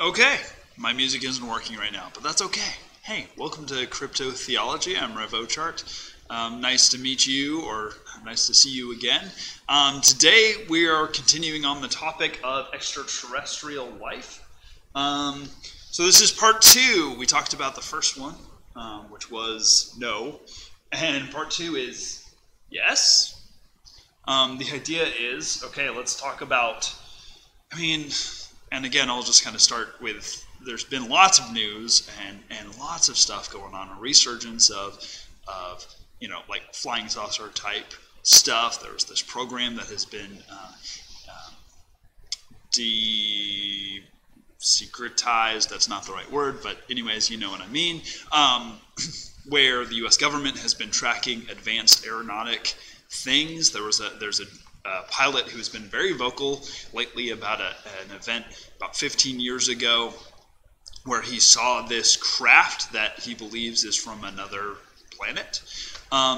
Okay, my music isn't working right now, but that's okay. Hey, welcome to Cryptotheology. I'm Rev Ochart. Nice to meet you, or nice to see you again. Today we are continuing on the topic of extraterrestrial life. So this is part 2. We talked about the first one, which was no, and part 2 is yes. The idea is, okay, let's talk about, and again, I'll just kind of start with, there's been lots of news and lots of stuff going on, a resurgence of like flying saucer type stuff. There's this program that has been de-secretized, that's not the right word, but anyways, you know what I mean, where the U.S. government has been tracking advanced aeronautic things. There's a pilot who's been very vocal lately about an event about 15 years ago where he saw this craft that he believes is from another planet.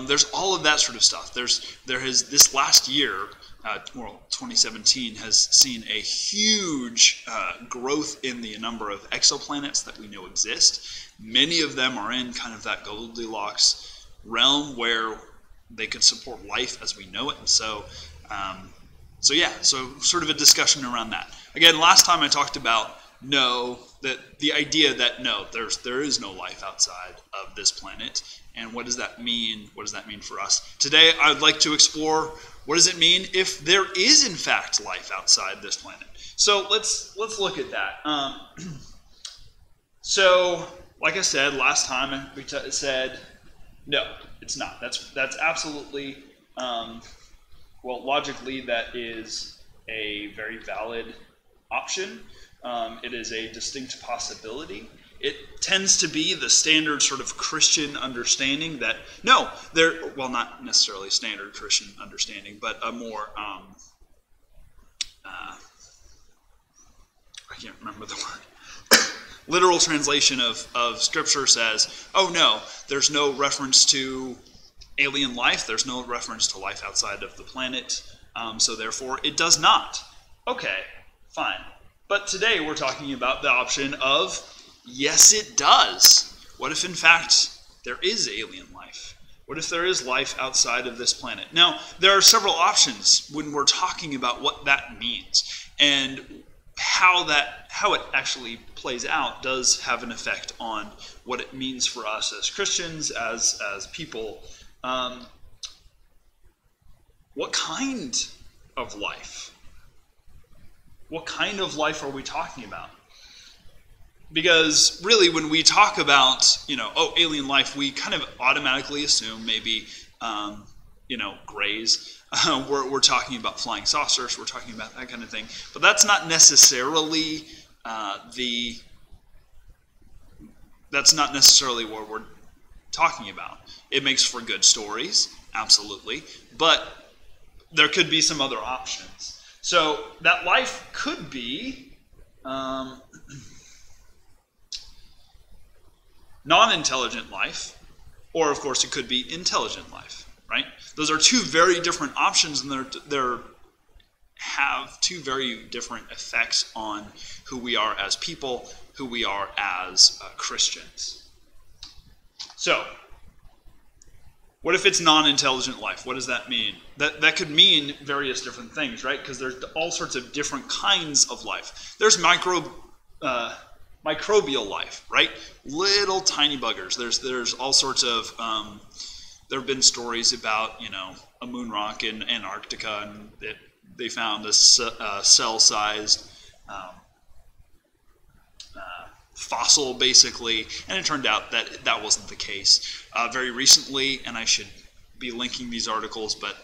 There's all of that sort of stuff. There has this last year, 2017, has seen a huge growth in the number of exoplanets that we know exist. Many of them are in kind of that Goldilocks realm where they could support life as we know it. And so sort of a discussion around that. Again, last time I talked about the idea that there is no life outside of this planet, and what does that mean? What does that mean for us? Today, I would like to explore what does it mean if there is in fact life outside this planet. So let's look at that. So, like I said last time, we said no, it's not. That's absolutely. Logically, that is a very valid option. It is a distinct possibility. It tends to be the standard sort of Christian understanding that, not necessarily standard Christian understanding, but a more, I can't remember the word, literal translation of Scripture says, oh no, there's no reference to alien life, there's no reference to life outside of the planet, so therefore it does not. Okay, fine. But today we're talking about the option of, yes it does. What if in fact there is alien life? What if there is life outside of this planet? Now, there are several options when we're talking about what that means, and how it actually plays out does have an effect on what it means for us as Christians, as people. What kind of life? What kind of life are we talking about? Because really, when we talk about, alien life, we kind of automatically assume maybe, grays. We're talking about flying saucers. We're talking about that kind of thing. But that's not necessarily that's not necessarily what we're talking about. It makes for good stories, absolutely, but there could be some other options. So that life could be non-intelligent life, or of course it could be intelligent life, right? Those are two very different options, and they have two very different effects on who we are as people, who we are as Christians. So, what if it's non-intelligent life? What does that mean? That could mean various different things, right? Because there's all sorts of different kinds of life. There's microbial life, right? Little tiny buggers. There's all sorts of. There have been stories about a moon rock in Antarctica, and they found a cell-sized fossil, basically, and it turned out that wasn't the case. Very recently, and I should be linking these articles, but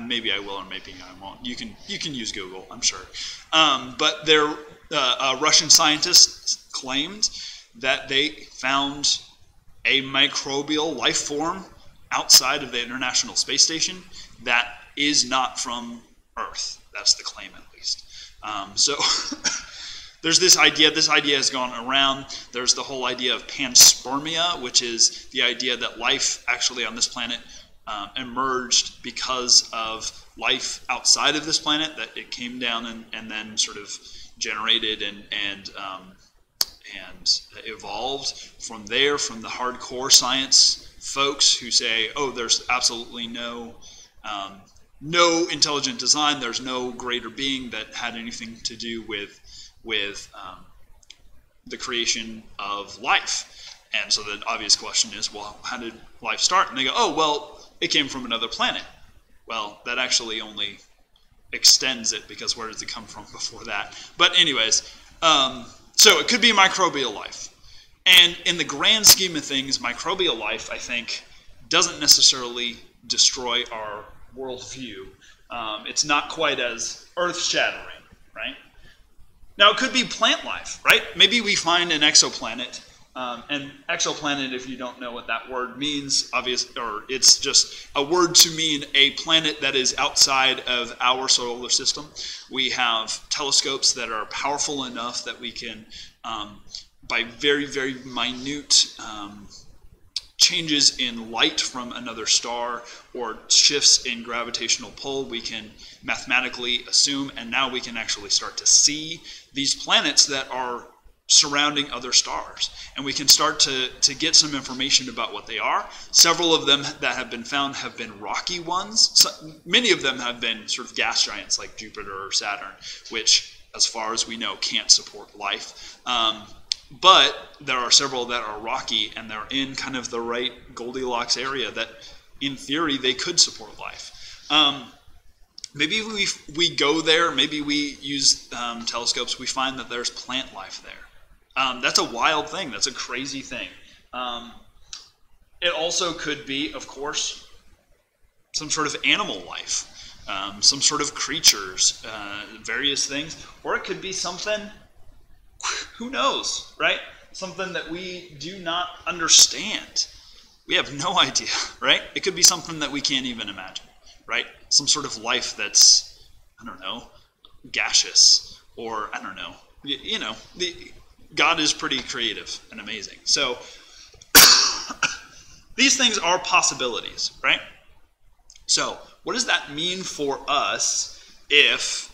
maybe I will or maybe I won't. You can use Google, I'm sure. But Russian scientists claimed that they found a microbial life form outside of the International Space Station that is not from Earth. That's the claim, at least. So there's this idea. This idea has gone around. There's the whole idea of panspermia, which is the idea that life actually on this planet emerged because of life outside of this planet, that it came down and then sort of generated and evolved from there, from the hardcore science folks who say, oh, there's absolutely no intelligent design, there's no greater being that had anything to do with the creation of life. And so the obvious question is, well, how did life start? And they go, oh, well, it came from another planet. Well, that actually only extends it, because where does it come from before that? But anyways, so it could be microbial life. And in the grand scheme of things, microbial life, I think, doesn't necessarily destroy our worldview. It's not quite as earth-shattering, right? Now, it could be plant life, right? Maybe we find an exoplanet. And exoplanet, if you don't know what that word means, it's just a word to mean a planet that is outside of our solar system. We have telescopes that are powerful enough that we can, by very, very minute changes in light from another star or shifts in gravitational pull, we can mathematically assume, and now we can actually start to see these planets that are surrounding other stars. And we can start to get some information about what they are. Several of them that have been found have been rocky ones. Many of them have been sort of gas giants like Jupiter or Saturn, which, as far as we know, can't support life. But there are several that are rocky, and they're in kind of the right Goldilocks area that, in theory, they could support life. Maybe we go there, maybe we use telescopes, we find that there's plant life there. That's a wild thing. That's a crazy thing. It also could be, of course, some sort of animal life, some sort of creatures, various things. Or it could be something, who knows, right? Something that we do not understand. We have no idea, right? It could be something that we can't even imagine, right? Some sort of life that's, I don't know, gaseous, or I don't know. God is pretty creative and amazing. So these things are possibilities, right? So what does that mean for us if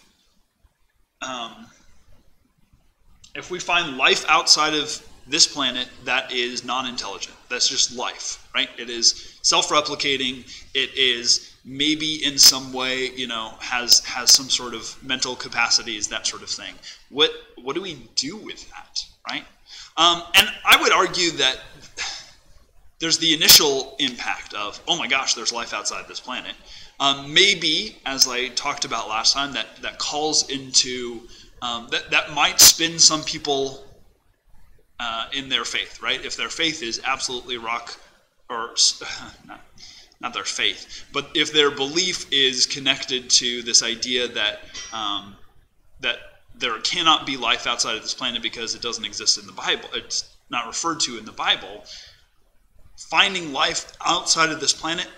we find life outside of this planet that is non-intelligent? That's just life, right? It is self-replicating. It is maybe in some way, has some sort of mental capacities, that sort of thing. What do we do with that, right? And I would argue that there's the initial impact of, oh my gosh, there's life outside this planet. Maybe, as I talked about last time, that calls into, that might spin some people in their faith, right? If their faith is absolutely not their faith, but if their belief is connected to this idea that that there cannot be life outside of this planet because it doesn't exist in the Bible, it's not referred to in the Bible, finding life outside of this planet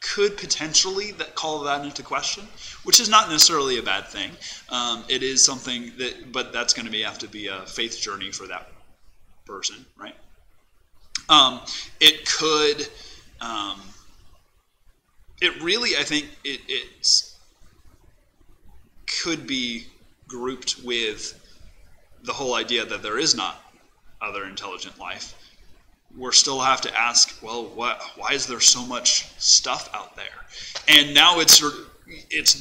could potentially call that into question, which is not necessarily a bad thing. It is something but that's going to have to be a faith journey for that person, right? It could. It really, I think, it could be grouped with the whole idea that there is not other intelligent life. We'll still have to ask, well, why is there so much stuff out there? And now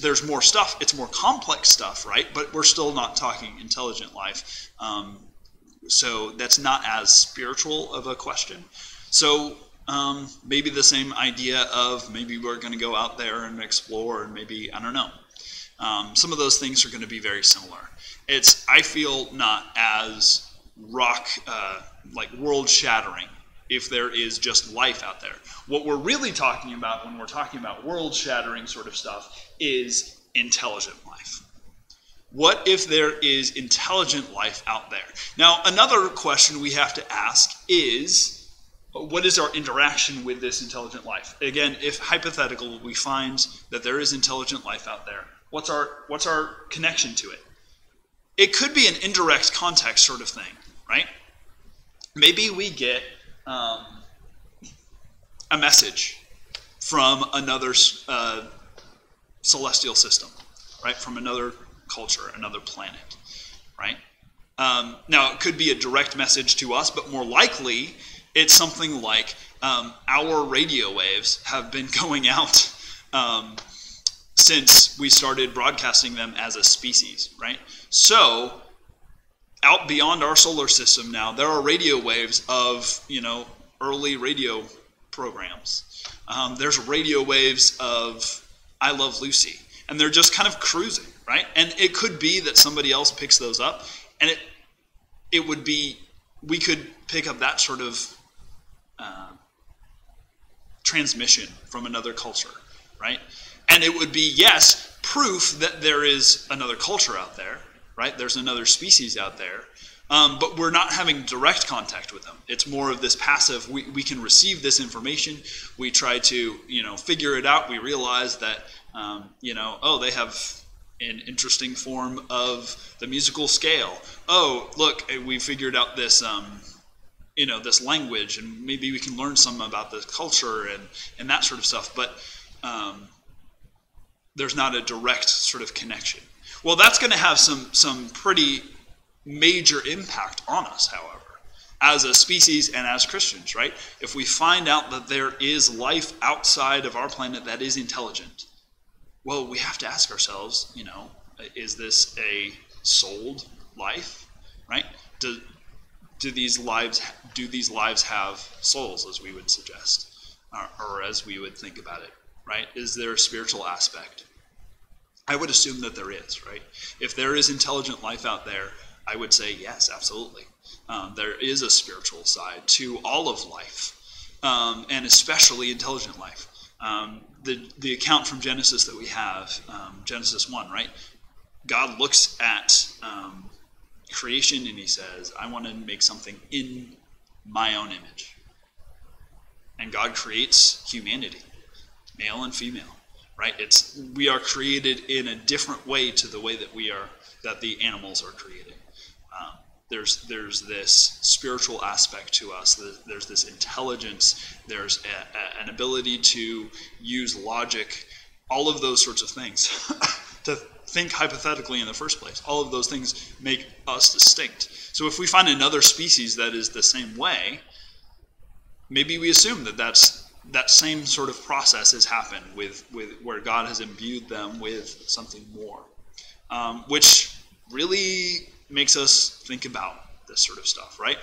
there's more stuff. It's more complex stuff, right? But we're still not talking intelligent life. So that's not as spiritual of a question. So maybe the same idea of maybe we're going to go out there and explore, and maybe, I don't know. Some of those things are going to be very similar. It's, I feel, not as like world-shattering if there is just life out there. What we're really talking about when we're talking about world-shattering sort of stuff is intelligent life. What if there is intelligent life out there? Now, another question we have to ask is, what is our interaction with this intelligent life? Again, if hypothetical, we find that there is intelligent life out there, what's our connection to it? It could be an indirect contact sort of thing, right? Maybe we get a message from another celestial system, right? From another culture, another planet. right? Now, it could be a direct message to us, but more likely, it's something like our radio waves have been going out since we started broadcasting them as a species, right? So, out beyond our solar system now, there are radio waves of, early radio programs. There's radio waves of I Love Lucy, and they're just kind of cruising, right? And it could be that somebody else picks those up, and it would be, we could pick up that sort of transmission from another culture, right? And it would be, yes, proof that there is another culture out there, right? There's another species out there, but we're not having direct contact with them. It's more of this passive, we can receive this information, we try to, figure it out, we realize that, they have an interesting form of the musical scale. Oh, look, we figured out this, this language, and maybe we can learn some about the culture and that sort of stuff, but there's not a direct sort of connection. Well, that's going to have some pretty major impact on us, however, as a species and as Christians, right? If we find out that there is life outside of our planet that is intelligent, well, we have to ask ourselves, is this a souled life, right? Do these lives have souls, as we would suggest, or as we would think about it, right? Is there a spiritual aspect? I would assume that there is, right? If there is intelligent life out there, I would say yes, absolutely. There is a spiritual side to all of life, and especially intelligent life. The account from Genesis that we have, Genesis 1, right? God looks at creation and he says, I want to make something in my own image. And God creates humanity, male and female, right? We are created in a different way to the way that the animals are created. There's this spiritual aspect to us. There's this intelligence. There's an ability to use logic. All of those sorts of things. To think hypothetically in the first place. All of those things make us distinct. So if we find another species that is the same way, maybe we assume that same sort of process has happened with where God has imbued them with something more, which really makes us think about this sort of stuff, right?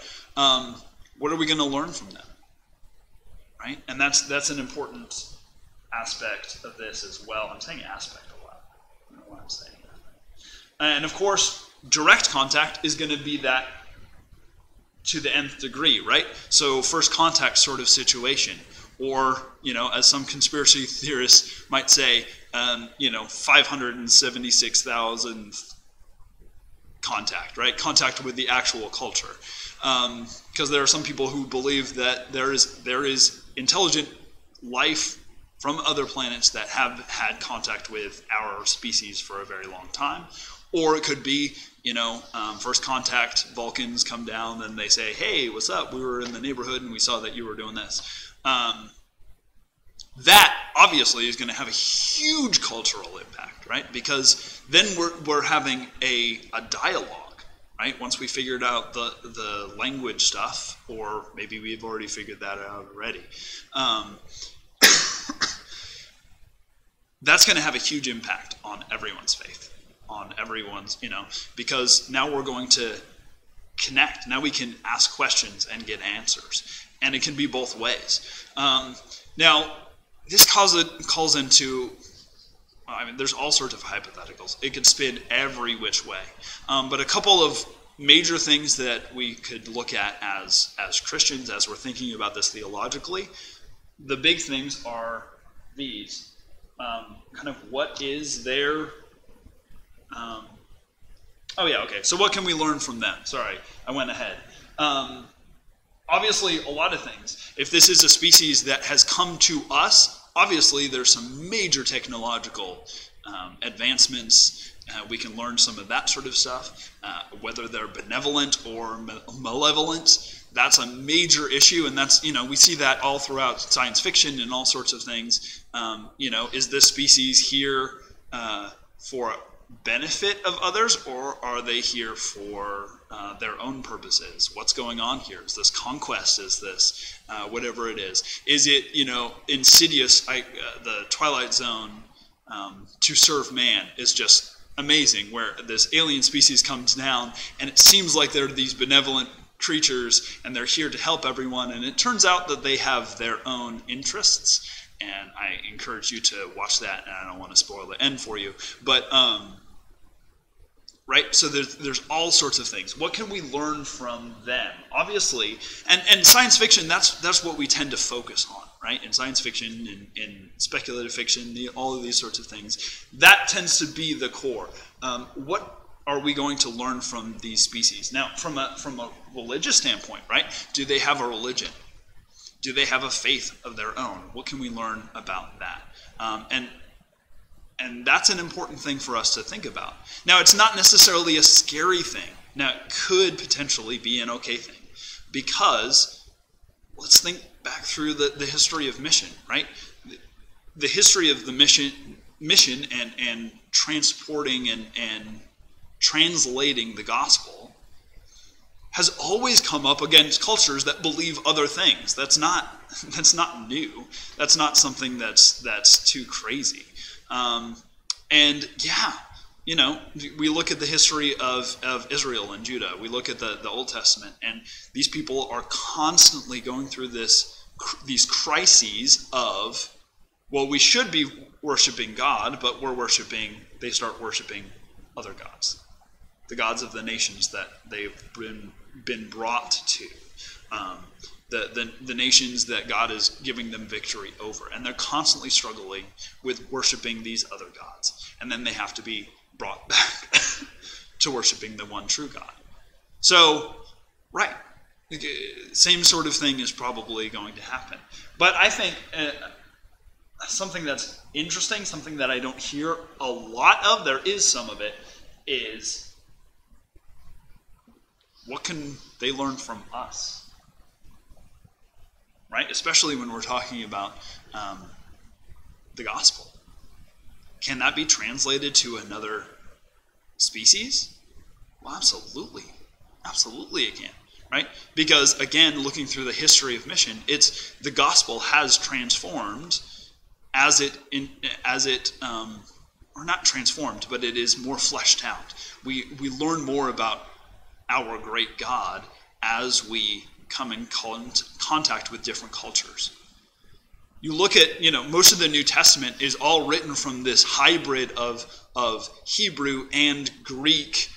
What are we going to learn from them, right? And that's an important aspect of this as well. I'm saying aspect a lot. I don't know why I'm saying that. And of course, direct contact is going to be that to the nth degree, right? So first contact sort of situation. Or, as some conspiracy theorists might say, 576,000 contact, right? Contact with the actual culture. Because there are some people who believe that there is intelligent life from other planets that have had contact with our species for a very long time. Or it could be, first contact, Vulcans come down and they say, hey, what's up? We were in the neighborhood and we saw that you were doing this. That obviously is going to have a huge cultural impact, right? Because then we're having a dialogue, right? Once we figured out the language stuff, or maybe we've already figured that out already. That's going to have a huge impact on everyone's faith, on everyone's, because now we're going to connect. Now we can ask questions and get answers. And it can be both ways. Now, this calls into, there's all sorts of hypotheticals. It could spin every which way. But a couple of major things that we could look at as Christians, as we're thinking about this theologically, the big things are these. Kind of what is their... So what can we learn from them? Sorry, I went ahead. Obviously, a lot of things. If this is a species that has come to us, obviously there's some major technological advancements. We can learn some of that sort of stuff. Whether they're benevolent or malevolent, that's a major issue, and that's, we see that all throughout science fiction and all sorts of things. Is this species here for benefit of others, or are they here for their own purposes? What's going on here? Is this conquest? Is this whatever it is? Is it, insidious? The Twilight Zone to serve man is just amazing, where this alien species comes down, and it seems like they're these benevolent creatures, and they're here to help everyone, and it turns out that they have their own interests. And I encourage you to watch that, and I don't want to spoil the end for you, but right? So there's all sorts of things. What can we learn from them? Obviously, and science fiction, that's what we tend to focus on, right? In science fiction, in speculative fiction, all of these sorts of things, that tends to be the core. What are we going to learn from these species? Now, from a religious standpoint, right? Do they have a religion? Do they have a faith of their own? What can we learn about that? And that's an important thing for us to think about. Now, it's not necessarily a scary thing. Now, it could potentially be an okay thing, because let's think back through the history of mission, right? The history of the mission and transporting and translating the gospel has always come up against cultures that believe other things. That's not new. That's not something that's too crazy. And yeah, we look at the history of Israel and Judah. We look at the Old Testament, and these people are constantly going through these crises of, well, we should be worshiping God, but they start worshiping other gods, the gods of the nations that they've been brought to. The nations that God is giving them victory over. And they're constantly struggling with worshiping these other gods. And then they have to be brought back to worshiping the one true God. So, right, same sort of thing is probably going to happen. But I think something that's interesting, something that I don't hear a lot of, there is some of it, is what can they learn from us? Right? Especially when we're talking about the gospel. Can that be translated to another species? Well, absolutely. Absolutely it can. Right? Because, again, looking through the history of mission, the gospel has transformed or not transformed, but it is more fleshed out. We learn more about our great God as we come in contact with different cultures. You look at, most of the New Testament is all written from this hybrid of Hebrew and Greek,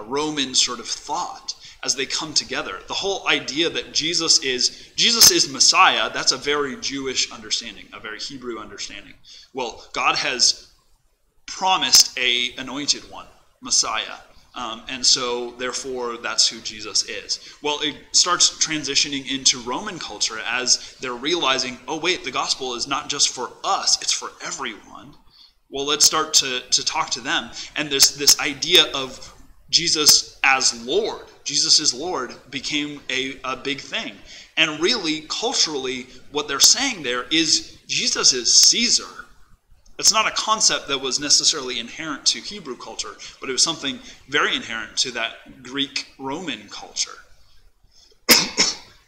Roman sort of thought as they come together. The whole idea that Jesus is Messiah, that's a very Jewish understanding, a very Hebrew understanding. Well, God has promised an anointed one, Messiah. And so, therefore, that's who Jesus is. Well, it starts transitioning into Roman culture as they're realizing, oh, wait, the gospel is not just for us, it's for everyone. Well, let's start to talk to them. And this idea of Jesus as Lord, Jesus is Lord, became a big thing. And really, culturally, what they're saying there is Jesus is Caesar. It's not a concept that was necessarily inherent to Hebrew culture, but it was something very inherent to that Greek-Roman culture.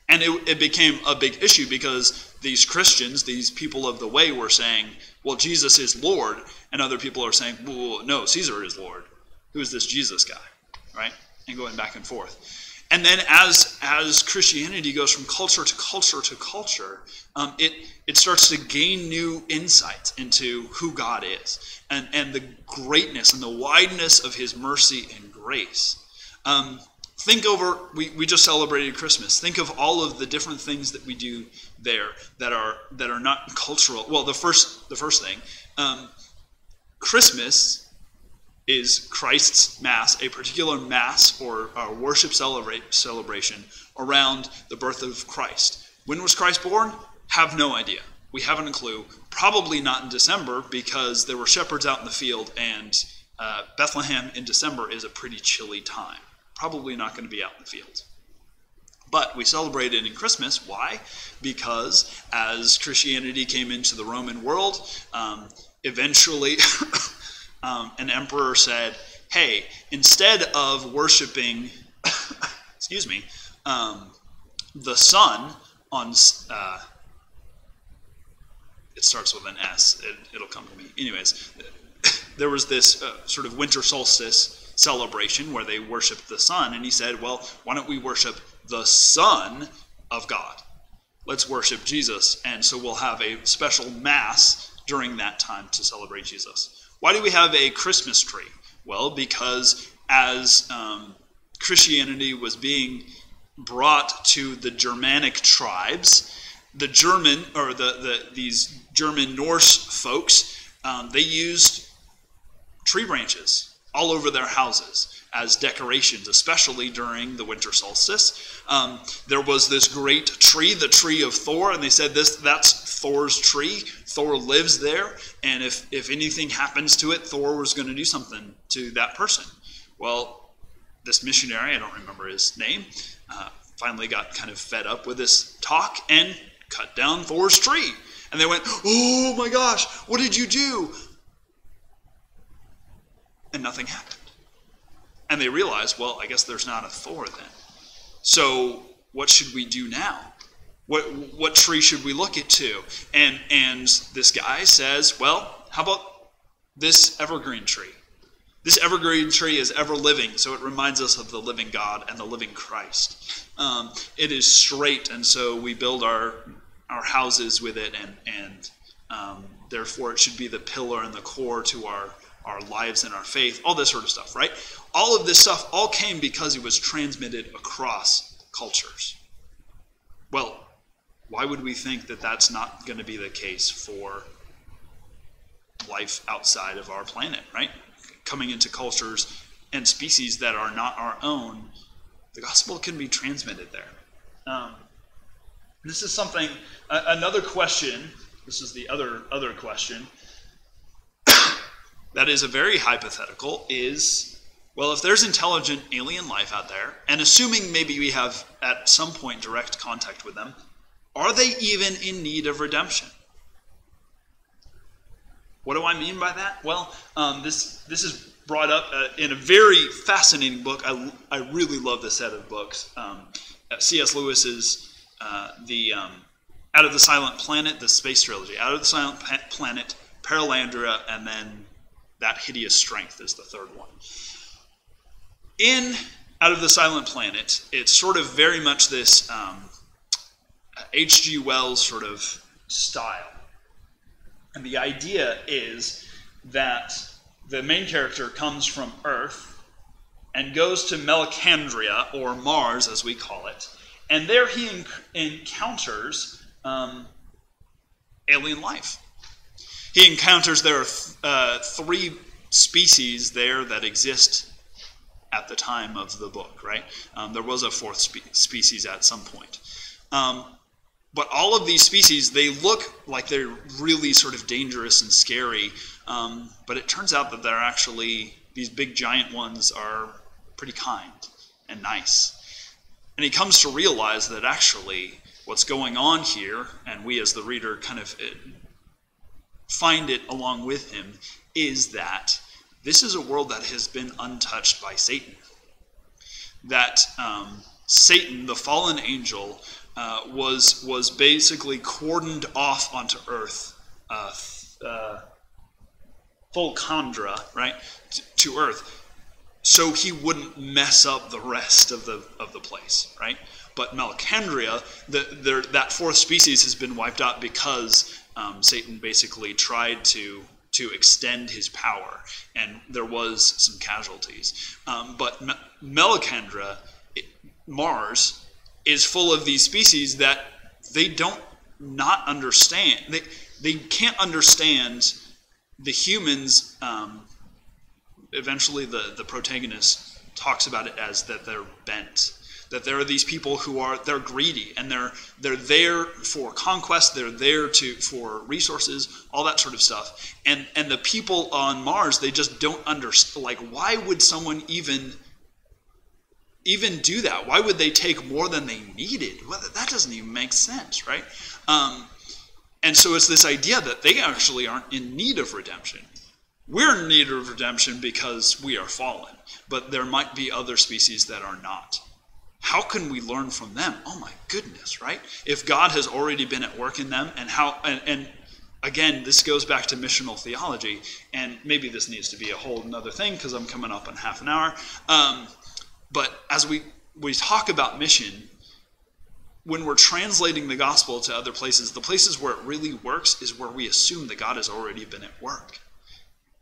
And it became a big issue because these Christians, these people of the way, were saying, well, Jesus is Lord, and other people are saying, well, no, Caesar is Lord. Who is this Jesus guy? Right? And going back and forth. And then as Christianity goes from culture to culture to culture, it starts to gain new insights into who God is and the greatness and the wideness of his mercy and grace. Think over, we just celebrated Christmas. Think of all of the different things that we do there that are not cultural. Well, the first thing, Christmas is Christ's Mass, a particular Mass or worship celebration around the birth of Christ. When was Christ born? Have no idea. We haven't a clue. Probably not in December because there were shepherds out in the field, and Bethlehem in December is a pretty chilly time. Probably not going to be out in the field. But we celebrate it in Christmas. Why? Because as Christianity came into the Roman world, eventually an emperor said, hey, instead of worshiping, excuse me, the sun on, it starts with an S, it'll come to me. Anyways, there was this sort of winter solstice celebration where they worshiped the sun, and he said, well, why don't we worship the Son of God? Let's worship Jesus, and so we'll have a special mass during that time to celebrate Jesus. Why do we have a Christmas tree? Well, because as Christianity was being brought to the Germanic tribes, the German, or these German Norse folks, they used tree branches all over their houses as decorations, especially during the winter solstice. There was this great tree, the tree of Thor, and they said that's Thor's tree. Thor lives there, and if anything happens to it, Thor was going to do something to that person. Well, this missionary, I don't remember his name, finally got kind of fed up with this talk and cut down Thor's tree. And they went, oh my gosh, what did you do? And nothing happened. And they realized, well, I guess there's not a Thor then. So what should we do now? What tree should we look at to? And this guy says, well, how about this evergreen tree? This evergreen tree is ever living, so it reminds us of the living God and the living Christ. It is straight, and so we build our houses with it, and therefore it should be the pillar and the core to our lives and our faith, all this sort of stuff, right? All of this stuff all came because it was transmitted across cultures. Well, why would we think that that's not going to be the case for life outside of our planet, right? Coming into cultures and species that are not our own, the gospel can be transmitted there. This is something, another question, this is the other question, that is a very hypothetical, is, well, if there's intelligent alien life out there, and assuming maybe we have at some point direct contact with them, are they even in need of redemption? What do I mean by that? Well, this is brought up in a very fascinating book. I really love this set of books. C.S. Lewis's Out of the Silent Planet, the space trilogy. Out of the Silent Planet, Paralandria, and then That Hideous Strength is the third one. In Out of the Silent Planet, it's sort of very much this H.G. Wells sort of style. And the idea is that the main character comes from Earth and goes to Melicandria, or Mars as we call it, and there he encounters alien life. He encounters there are 3 species there that exist at the time of the book, right? There was a 4th species at some point. But all of these species, they look like they're really sort of dangerous and scary, but it turns out that they're actually, these big giant ones are pretty kind and nice. And he comes to realize that actually what's going on here, and we as the reader kind of find it along with him, is that this is a world that has been untouched by Satan. That Satan, the fallen angel, was basically cordoned off onto Earth, full chondra, right, to Earth, so he wouldn't mess up the rest of the place, right? But Melicandria, that 4th species has been wiped out because Satan basically tried to extend his power, and there was some casualties. But Melicandria, Mars, is full of these species that they don't not understand. They can't understand the humans. Eventually the protagonist talks about it as that they're bent. That there are these people who they're greedy, and they're there for conquest, they're there for resources, all that sort of stuff. And the people on Mars, they just don't understand. Like, why would someone even do that? Why would they take more than they needed? Well, that doesn't even make sense, right? And so it's this idea that they actually aren't in need of redemption. we're in need of redemption because we are fallen, but there might be other species that are not. How can we learn from them? Oh my goodness, right? If God has already been at work in them, and again, this goes back to missional theology, and maybe this needs to be a whole another thing because I'm coming up on half an hour. But as we talk about mission, when we're translating the gospel to other places, the places where it really works is where we assume that God has already been at work.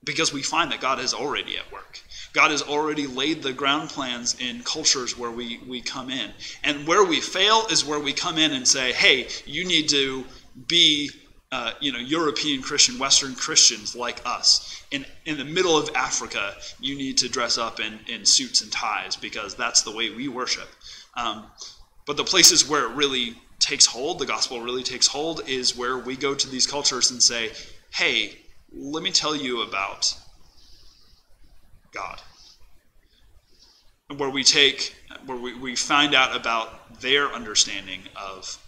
Because we find that God is already at work. God has already laid the ground plans in cultures where we come in. And where we fail is where we come in and say, hey, you need to be European Christian, Western Christians like us. In the middle of Africa, you need to dress up in suits and ties because that's the way we worship. But the places where it really takes hold, the gospel really takes hold, is where we go to these cultures and say, hey, let me tell you about God. Where we find out about their understanding of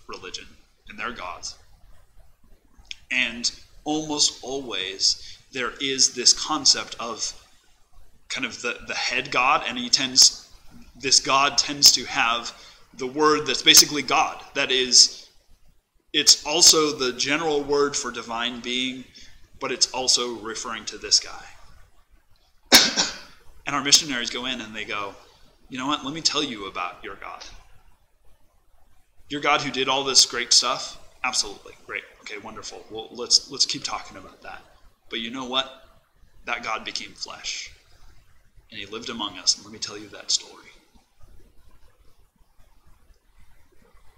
religion and their gods. And almost always there is this concept of kind of the head God, and this God tends to have the word that's basically God. That is, it's also the general word for divine being, but it's also referring to this guy. And our missionaries go in and they go, you know what, let me tell you about your God. Your God who did all this great stuff? Absolutely. Great. Okay, wonderful. Well, let's keep talking about that. But you know what? That God became flesh. And he lived among us. And let me tell you that story.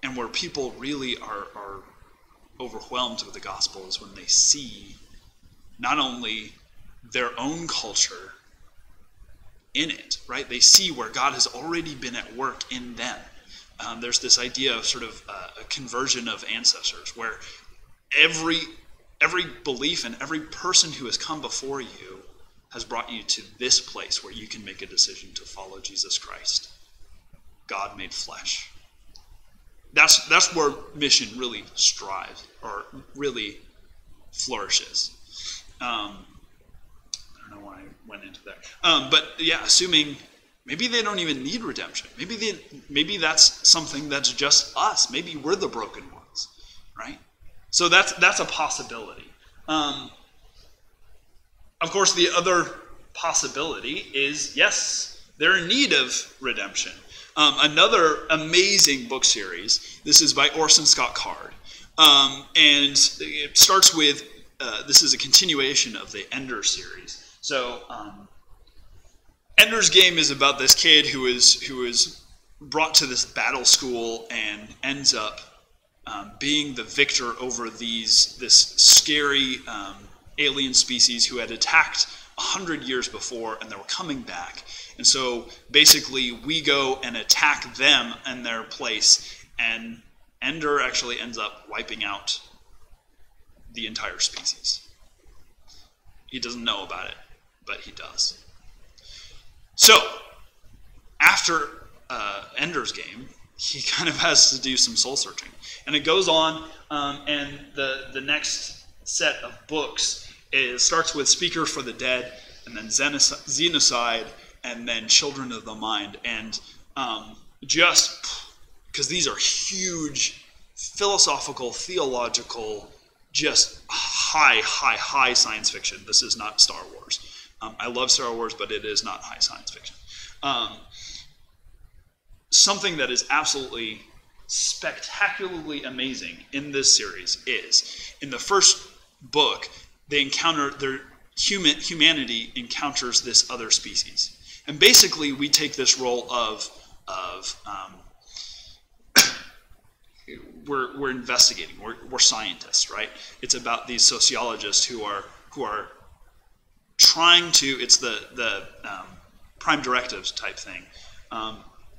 And where people really are overwhelmed with the gospel is when they see not only their own culture in it, right? They see where God has already been at work in them. There's this idea of sort of a conversion of ancestors, where every belief and every person who has come before you has brought you to this place where you can make a decision to follow Jesus Christ, God made flesh. That's where mission really strives, or really flourishes. I don't know why I went into that. But yeah, assuming maybe they don't even need redemption. Maybe that's something that's just us. Maybe we're the broken ones, right? So that's a possibility. Of course, the other possibility is, yes, they're in need of redemption. Another amazing book series. This is by Orson Scott Card. And it starts with, this is a continuation of the Ender series. So Ender's Game is about this kid who is brought to this battle school and ends up being the victor over this scary alien species who had attacked 100 years before, and they were coming back. And so basically we go and attack them in their place, and Ender actually ends up wiping out the entire species. He doesn't know about it, but he does. So, after Ender's Game, he kind of has to do some soul searching. And it goes on, and the next set of books starts with Speaker for the Dead, and then Xenocide, and then Children of the Mind. And just because these are huge philosophical, theological, just high science fiction. This is not Star Wars. I love Star Wars, but it is not high science fiction. Something that is absolutely spectacularly amazing in this series is, in the first book, humanity encounters this other species. And basically, we take this role of we're investigating. We're scientists, right? It's about these sociologists who are trying to. It's the prime directives type thing.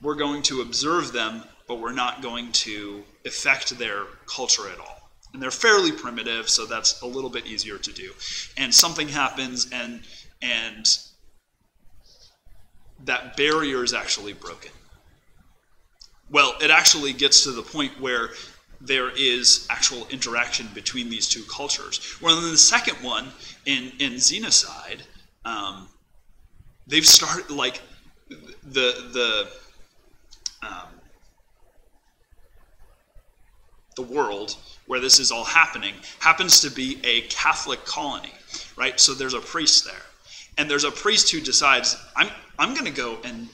We're going to observe them, but we're not going to affect their culture at all. And they're fairly primitive, so that's a little bit easier to do. And something happens, and that barrier is actually broken. Well, it actually gets to the point where there is actual interaction between these two cultures. Well, in the second one, in Xenocide, they've started, like, the world where this is all happening happens to be a Catholic colony, right? So there's a priest there. And there's a priest who decides, I'm going to go and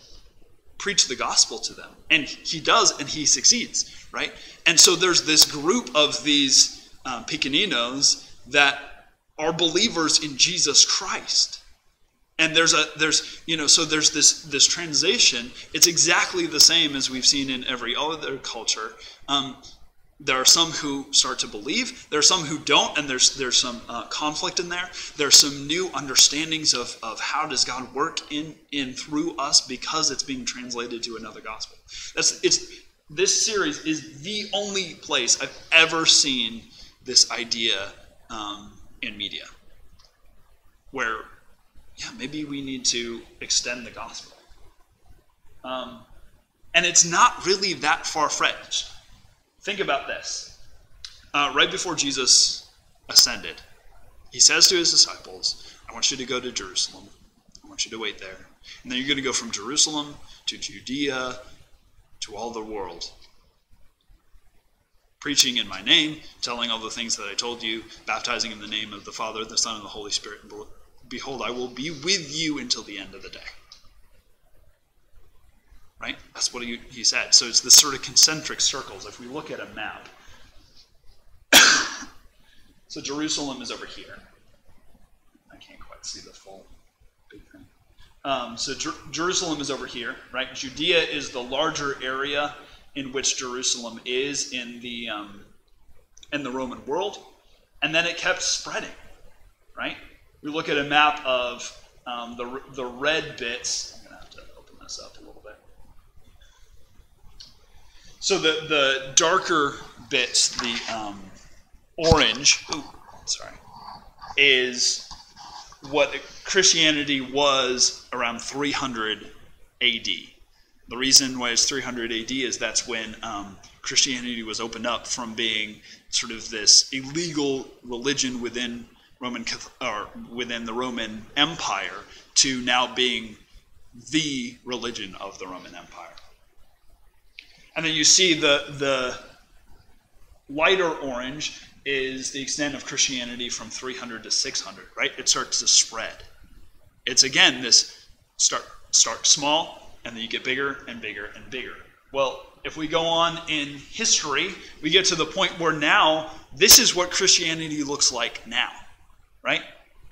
preach the gospel to them. And he does, and he succeeds, right? And so there's this group of these Picaninos that are believers in Jesus Christ. And there's this transition. It's exactly the same as we've seen in every other culture. There are some who start to believe. There are some who don't, and there's some conflict in there. There's some new understandings of how does God work in through us because it's being translated to another gospel. This series is the only place I've ever seen this idea in media, where maybe we need to extend the gospel, and it's not really that far-fetched. Think about this. Right before Jesus ascended, he says to his disciples, I want you to go to Jerusalem. I want you to wait there. And then you're going to go from Jerusalem to Judea to all the world, preaching in my name, telling all the things that I told you, baptizing in the name of the Father, the Son, and the Holy Spirit. And behold, I will be with you until the end of the day. Right? That's what he said. So it's this sort of concentric circles. If we look at a map, so Jerusalem is over here. I can't quite see the full big thing. So Jerusalem is over here, right? Judea is the larger area in which Jerusalem is in the Roman world, and then it kept spreading, right? We look at a map of the red bits. I'm going to have to open this up a little bit. So the darker bits, the orange, is what Christianity was around 300 AD. The reason why it's 300 AD is that's when Christianity was opened up from being sort of this illegal religion within the Roman Empire to now being the religion of the Roman Empire. And then you see the lighter orange is the extent of Christianity from 300 to 600, right? It starts to spread. It's, again, this start small, and then you get bigger and bigger and bigger. Well, if we go on in history, we get to the point where now this is what Christianity looks like now, right?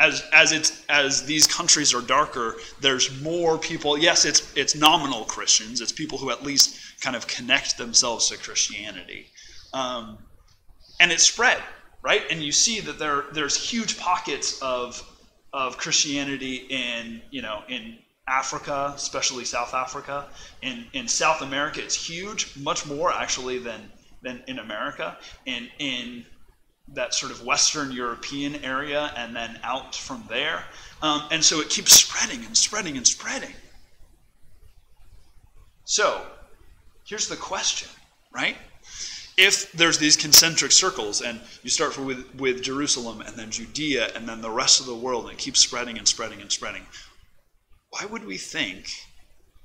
As these countries are darker, there's more people. Yes, it's nominal Christians. It's people who at least kind of connect themselves to Christianity, and it spread, right? And you see that there's huge pockets of Christianity in Africa, especially South Africa. In South America, it's huge, much more actually than in America. And in that sort of Western European area, and then out from there. And so it keeps spreading and spreading and spreading. So, here's the question, right? If there's these concentric circles, and you start with Jerusalem, and then Judea, and then the rest of the world, and it keeps spreading and spreading and spreading, why would we think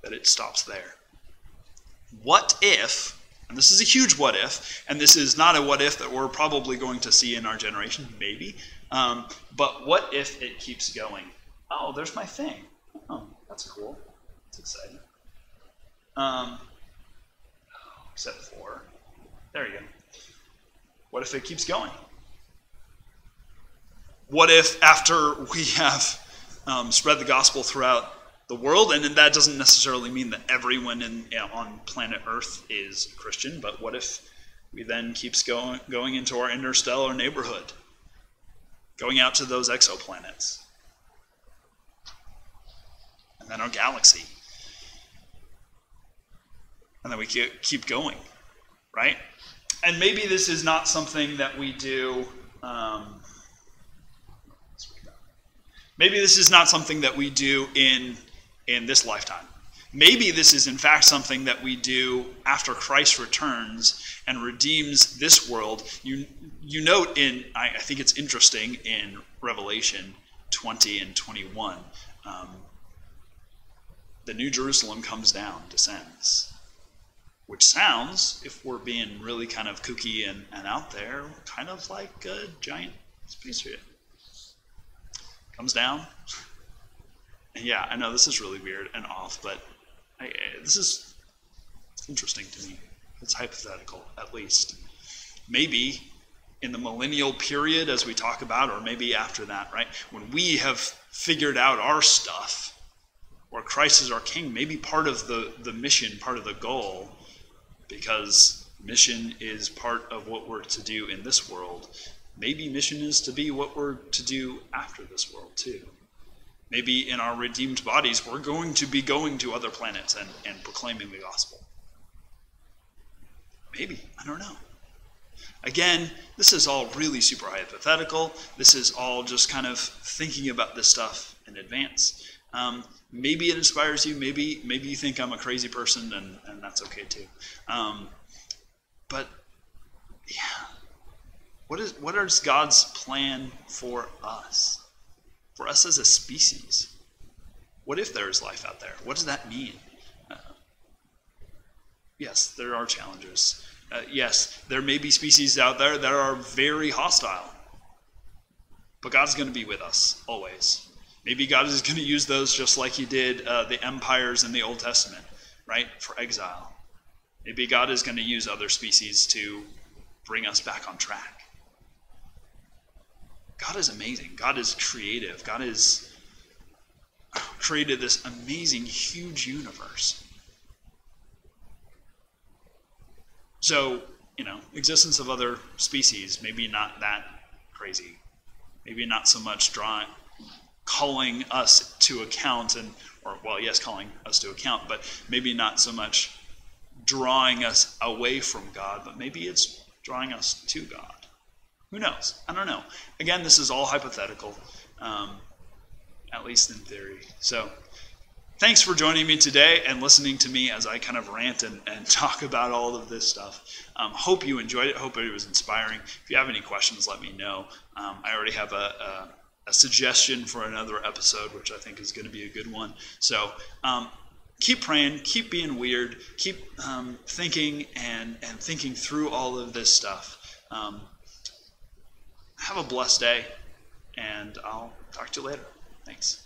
that it stops there? What if, and this is a huge what if, and this is not a what if that we're probably going to see in our generation, maybe, but what if it keeps going? Oh, there's my thing. Oh, that's cool. That's exciting. Except for, there you go. What if it keeps going? What if after we have spread the gospel throughout the world, and that doesn't necessarily mean that everyone on planet Earth is Christian, but what if we then keeps going into our interstellar neighborhood, going out to those exoplanets, and then our galaxy, and then we keep going, right? And maybe this is not something that we do. Maybe this is not something that we do in this lifetime. maybe this is in fact something that we do after Christ returns and redeems this world. You note I think it's interesting in Revelation 20 and 21, the New Jerusalem comes down, descends. Which sounds, if we're being really kind of kooky and out there, kind of like a giant spaceship. Comes down. And yeah, I know this is really weird and off, but this is interesting to me. It's hypothetical, at least. Maybe in the millennial period, as we talk about, or maybe after that, right? When we have figured out our stuff, where Christ is our king, maybe part of the mission, part of the goal, because mission is part of what we're to do in this world. Maybe mission is to be what we're to do after this world too. Maybe in our redeemed bodies, we're going to be going to other planets and proclaiming the gospel. Maybe, I don't know. Again, this is all really super hypothetical. This is all just kind of thinking about this stuff in advance. Maybe it inspires you. Maybe you think I'm a crazy person, and that's okay too. But yeah, what is God's plan for us? For us as a species? What if there is life out there? What does that mean? Yes, there are challenges. Yes, there may be species out there that are very hostile. But God's going to be with us, always. Maybe God is going to use those just like he did the empires in the Old Testament, right, for exile. Maybe God is going to use other species to bring us back on track. God is amazing. God is creative. God has created this amazing, huge universe. So, existence of other species, maybe not that crazy. Maybe not so much calling us to account, calling us to account, but maybe not so much drawing us away from God, but maybe it's drawing us to God. Who knows? I don't know. Again, this is all hypothetical, at least in theory. So thanks for joining me today and listening to me as I kind of rant and talk about all of this stuff. Hope you enjoyed it. Hope it was inspiring. If you have any questions, let me know. I already have a suggestion for another episode, which I think is going to be a good one. So keep praying, keep being weird, keep thinking and thinking through all of this stuff. Have a blessed day, and I'll talk to you later. Thanks.